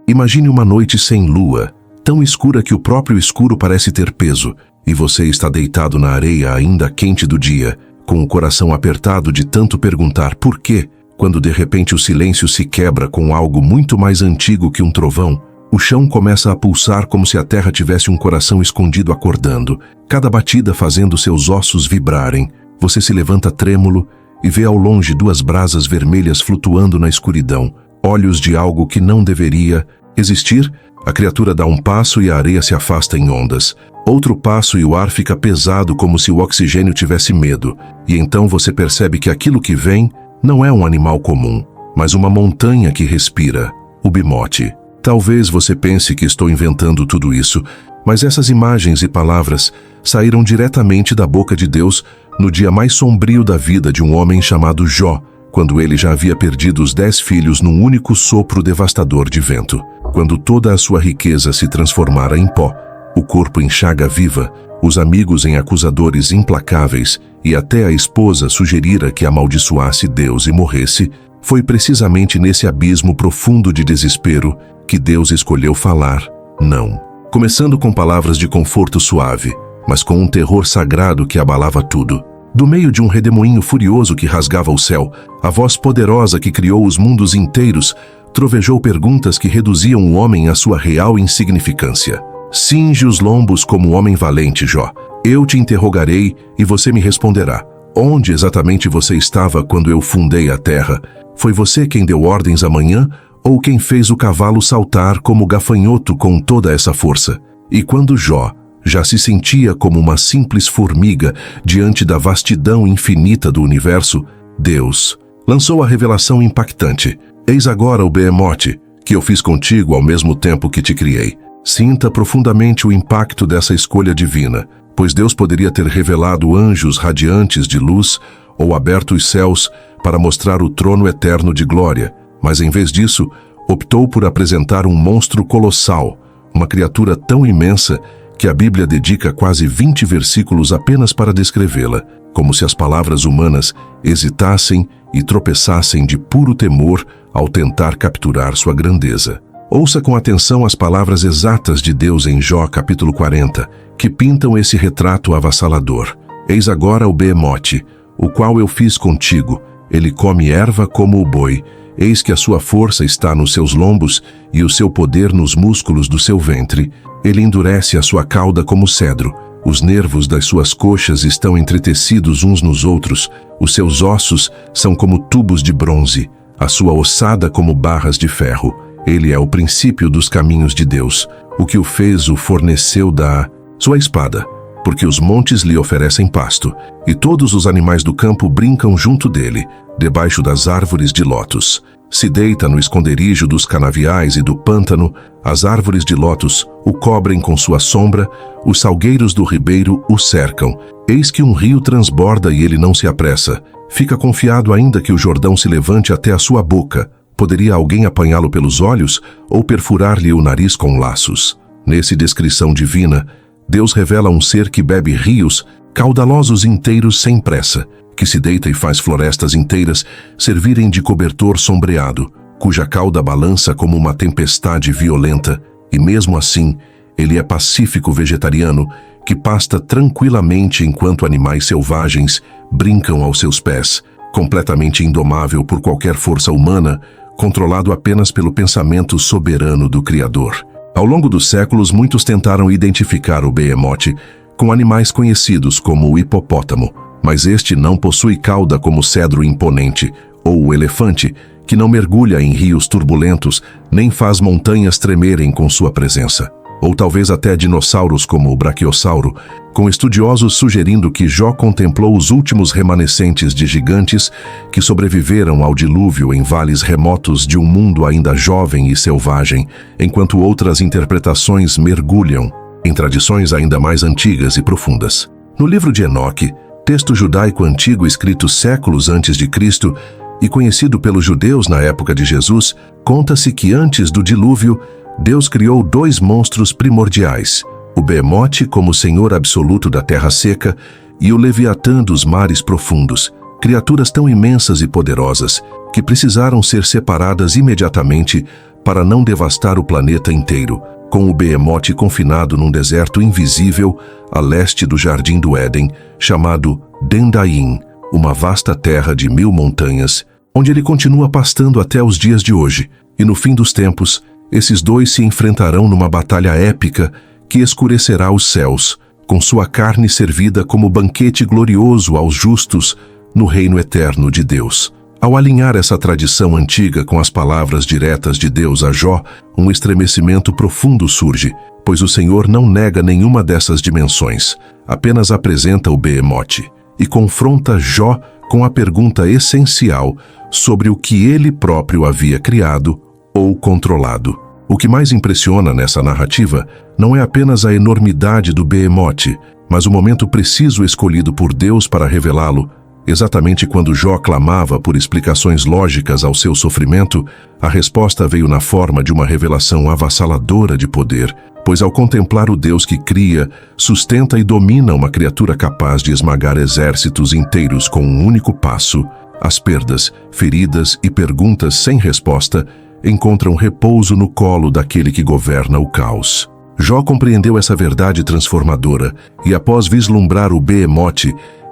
Imagine uma noite sem lua, tão escura que o próprio escuro parece ter peso, e você está deitado na areia ainda quente do dia, com o coração apertado de tanto perguntar por quê, quando de repente o silêncio se quebra com algo muito mais antigo que um trovão. O chão começa a pulsar como se a terra tivesse um coração escondido acordando, cada batida fazendo seus ossos vibrarem. Você se levanta trêmulo e vê ao longe duas brasas vermelhas flutuando na escuridão, olhos de algo que não deveria existir. A criatura dá um passo e a areia se afasta em ondas. Outro passo e o ar fica pesado como se o oxigênio tivesse medo. E então você percebe que aquilo que vem não é um animal comum, mas uma montanha que respira, o Behemoth. Talvez você pense que estou inventando tudo isso, mas essas imagens e palavras saíram diretamente da boca de Deus no dia mais sombrio da vida de um homem chamado Jó, quando ele já havia perdido os 10 filhos num único sopro devastador de vento. Quando toda a sua riqueza se transformara em pó, o corpo em chaga viva, os amigos em acusadores implacáveis e até a esposa sugerira que amaldiçoasse Deus e morresse, foi precisamente nesse abismo profundo de desespero que Deus escolheu falar não. Começando com palavras de conforto suave, mas com um terror sagrado que abalava tudo. Do meio de um redemoinho furioso que rasgava o céu, a voz poderosa que criou os mundos inteiros trovejou perguntas que reduziam o homem à sua real insignificância. Cinge os lombos como homem valente, Jó. Eu te interrogarei e você me responderá. Onde exatamente você estava quando eu fundei a terra? Foi você quem deu ordens amanhã ou quem fez o cavalo saltar como gafanhoto com toda essa força? E quando Jó já se sentia como uma simples formiga diante da vastidão infinita do universo, Deus lançou a revelação impactante. Eis agora o Behemoth, que eu fiz contigo ao mesmo tempo que te criei. Sinta profundamente o impacto dessa escolha divina, pois Deus poderia ter revelado anjos radiantes de luz ou aberto os céus para mostrar o trono eterno de glória, mas em vez disso, optou por apresentar um monstro colossal, uma criatura tão imensa que a Bíblia dedica quase 20 versículos apenas para descrevê-la, como se as palavras humanas hesitassem e tropeçassem de puro temor ao tentar capturar sua grandeza. Ouça com atenção as palavras exatas de Deus em Jó capítulo 40, que pintam esse retrato avassalador. Eis agora o Behemoth, o qual eu fiz contigo. Ele come erva como o boi. Eis que a sua força está nos seus lombos e o seu poder nos músculos do seu ventre. Ele endurece a sua cauda como cedro. Os nervos das suas coxas estão entretecidos uns nos outros. Os seus ossos são como tubos de bronze, a sua ossada como barras de ferro. Ele é o princípio dos caminhos de Deus. O que o fez o forneceu da sua espada, porque os montes lhe oferecem pasto, e todos os animais do campo brincam junto dele, debaixo das árvores de lótus. Se deita no esconderijo dos canaviais e do pântano, as árvores de lótus o cobrem com sua sombra, os salgueiros do ribeiro o cercam. Eis que um rio transborda e ele não se apressa. Fica confiado ainda que o Jordão se levante até a sua boca. Poderia alguém apanhá-lo pelos olhos ou perfurar-lhe o nariz com laços? Nesse descrição divina, Deus revela um ser que bebe rios caudalosos inteiros sem pressa, que se deita e faz florestas inteiras servirem de cobertor sombreado, cuja cauda balança como uma tempestade violenta, e mesmo assim, ele é pacífico vegetariano, que pasta tranquilamente enquanto animais selvagens brincam aos seus pés, completamente indomável por qualquer força humana, controlado apenas pelo pensamento soberano do Criador. Ao longo dos séculos, muitos tentaram identificar o Behemoth com animais conhecidos como o hipopótamo, mas este não possui cauda como o cedro imponente, ou o elefante, que não mergulha em rios turbulentos, nem faz montanhas tremerem com sua presença. Ou talvez até dinossauros como o Brachiosauro, com estudiosos sugerindo que Jó contemplou os últimos remanescentes de gigantes que sobreviveram ao dilúvio em vales remotos de um mundo ainda jovem e selvagem, enquanto outras interpretações mergulham em tradições ainda mais antigas e profundas. No livro de Enoque, texto judaico antigo escrito séculos antes de Cristo e conhecido pelos judeus na época de Jesus, conta-se que antes do dilúvio, Deus criou 2 monstros primordiais, o Behemoth como senhor absoluto da terra seca e o Leviatã dos mares profundos. criaturas tão imensas e poderosas que precisaram ser separadas imediatamente para não devastar o planeta inteiro, com o Behemoth confinado num deserto invisível a leste do Jardim do Éden, chamado Dendaim, uma vasta terra de 1000 montanhas, onde ele continua pastando até os dias de hoje. E no fim dos tempos, esses dois se enfrentarão numa batalha épica que escurecerá os céus, com sua carne servida como banquete glorioso aos justos no reino eterno de Deus. Ao alinhar essa tradição antiga com as palavras diretas de Deus a Jó, um estremecimento profundo surge, pois o Senhor não nega nenhuma dessas dimensões, apenas apresenta o Behemoth e confronta Jó com a pergunta essencial sobre o que ele próprio havia criado ou controlado. O que mais impressiona nessa narrativa não é apenas a enormidade do Behemoth, mas o momento preciso escolhido por Deus para revelá-lo. Exatamente quando Jó clamava por explicações lógicas ao seu sofrimento, a resposta veio na forma de uma revelação avassaladora de poder, pois ao contemplar o Deus que cria, sustenta e domina uma criatura capaz de esmagar exércitos inteiros com um único passo, as perdas, feridas e perguntas sem resposta encontram repouso no colo daquele que governa o caos. Jó compreendeu essa verdade transformadora e, após vislumbrar o Behemoth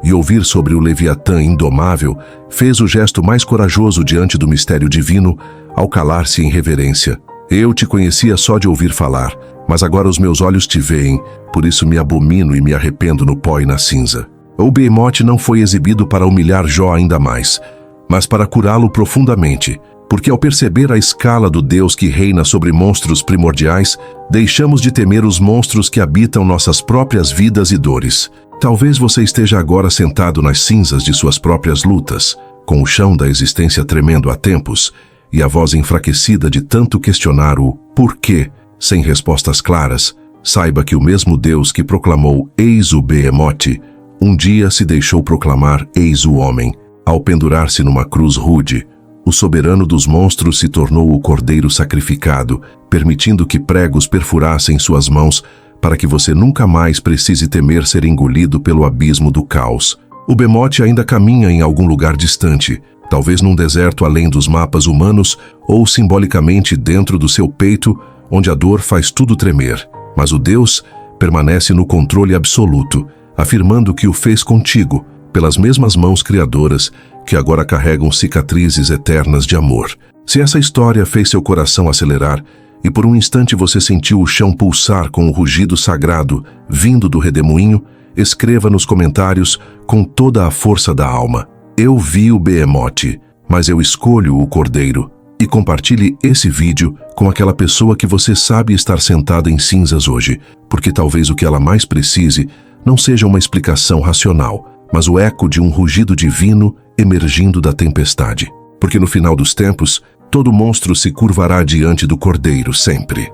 e ouvir sobre o Leviatã indomável, fez o gesto mais corajoso diante do mistério divino ao calar-se em reverência. Eu te conhecia só de ouvir falar, mas agora os meus olhos te veem, por isso me abomino e me arrependo no pó e na cinza. O Behemoth não foi exibido para humilhar Jó ainda mais, mas para curá-lo profundamente, porque ao perceber a escala do Deus que reina sobre monstros primordiais, deixamos de temer os monstros que habitam nossas próprias vidas e dores. Talvez você esteja agora sentado nas cinzas de suas próprias lutas, com o chão da existência tremendo há tempos e a voz enfraquecida de tanto questionar o porquê, sem respostas claras. Saiba que o mesmo Deus que proclamou "Eis o Behemoth", um dia se deixou proclamar "Eis o homem". Ao pendurar-se numa cruz rude, o soberano dos monstros se tornou o cordeiro sacrificado, permitindo que pregos perfurassem suas mãos para que você nunca mais precise temer ser engolido pelo abismo do caos. O Behemoth ainda caminha em algum lugar distante, talvez num deserto além dos mapas humanos ou simbolicamente dentro do seu peito, onde a dor faz tudo tremer. Mas o Deus permanece no controle absoluto, afirmando que o fez contigo, pelas mesmas mãos criadoras que agora carregam cicatrizes eternas de amor. Se essa história fez seu coração acelerar e por um instante você sentiu o chão pulsar com o rugido sagrado vindo do redemoinho, escreva nos comentários com toda a força da alma: "Eu vi o Behemoth, mas eu escolho o cordeiro". E compartilhe esse vídeo com aquela pessoa que você sabe estar sentada em cinzas hoje, porque talvez o que ela mais precise não seja uma explicação racional, mas o eco de um rugido divino emergindo da tempestade. Porque no final dos tempos, todo monstro se curvará diante do Cordeiro sempre.